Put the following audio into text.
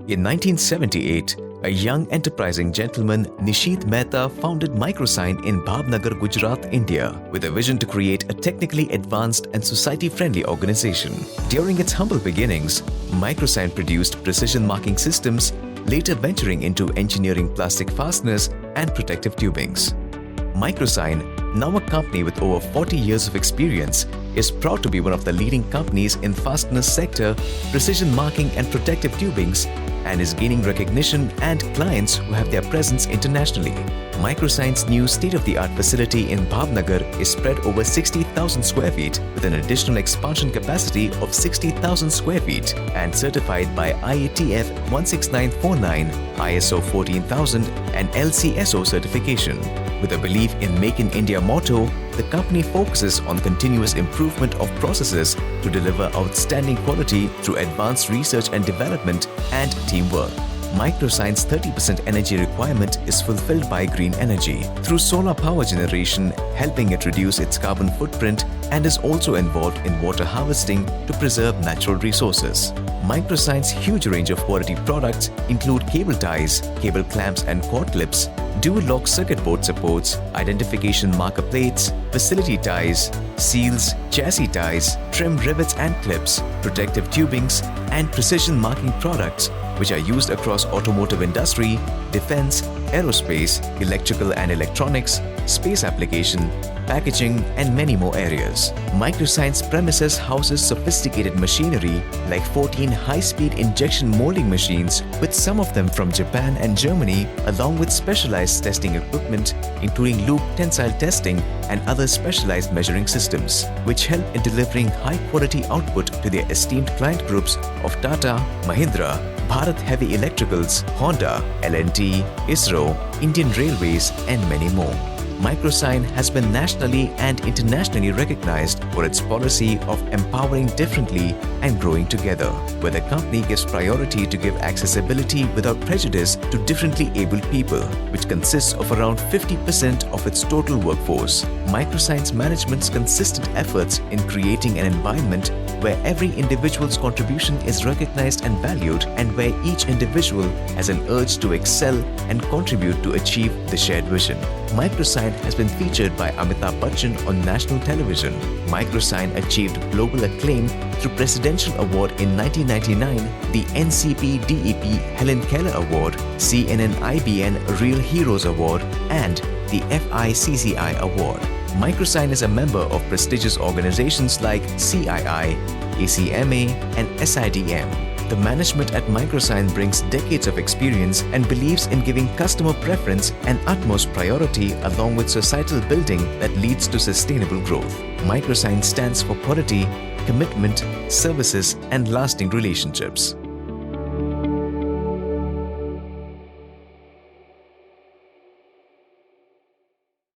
In 1978, a young enterprising gentleman, Nishit Mehta, founded Microsign in Bhavnagar, Gujarat, India, with a vision to create a technically advanced and society-friendly organization. During its humble beginnings, Microsign produced precision marking systems, later venturing into engineering plastic fasteners and protective tubings. Microsign, now a company with over 40 years of experience, is proud to be one of the leading companies in fasteners sector, precision marking and protective tubings, and is gaining recognition and clients who have their presence internationally. Microsign's new state-of-the-art facility in Bhavnagar is spread over 60,000 square feet with an additional expansion capacity of 60,000 square feet and certified by IATF 16949, ISO 14000 and LCSO certification. With a belief in Make in India motto, the company focuses on continuous improvement of processes to deliver outstanding quality through advanced research and development and teamwork. Microsign's 30% energy requirement is fulfilled by green energy through solar power generation, helping it reduce its carbon footprint, and is also involved in water harvesting to preserve natural resources. Microsign's huge range of quality products include cable ties, cable clamps and cord clips, dual lock circuit board supports, identification marker plates, facility ties, seals, chassis ties, trim rivets and clips, protective tubings, and precision marking products, which are used across automotive industry, defense, aerospace, electrical and electronics, space application, packaging, and many more areas. Microsign's premises houses sophisticated machinery like 14 high-speed injection molding machines, with some of them from Japan and Germany, along with specialized testing equipment, including loop tensile testing and other specialized measuring systems, which help in delivering high-quality output to their esteemed client groups of Tata, Mahindra, Bharat Heavy Electricals, Honda, L&T, ISRO, Indian Railways, and many more. Microsign has been nationally and internationally recognized for its policy of empowering differently and growing together, where the company gives priority to give accessibility without prejudice to differently abled people, which consists of around 50% of its total workforce. Microsign's management's consistent efforts in creating an environment where every individual's contribution is recognized and valued, and where each individual has an urge to excel and contribute to achieve the shared vision. Microsign has been featured by Amitabh Bachchan on national television. Microsign achieved global acclaim through Presidential Award in 1999, the NCP DEP Helen Keller Award, CNN IBN Real Heroes Award, and the FICCI Award. Microsign is a member of prestigious organizations like CII, ACMA, and SIDM. The management at Microsign brings decades of experience and believes in giving customer preference and utmost priority, along with societal building that leads to sustainable growth. Microsign stands for quality, commitment, services, and lasting relationships.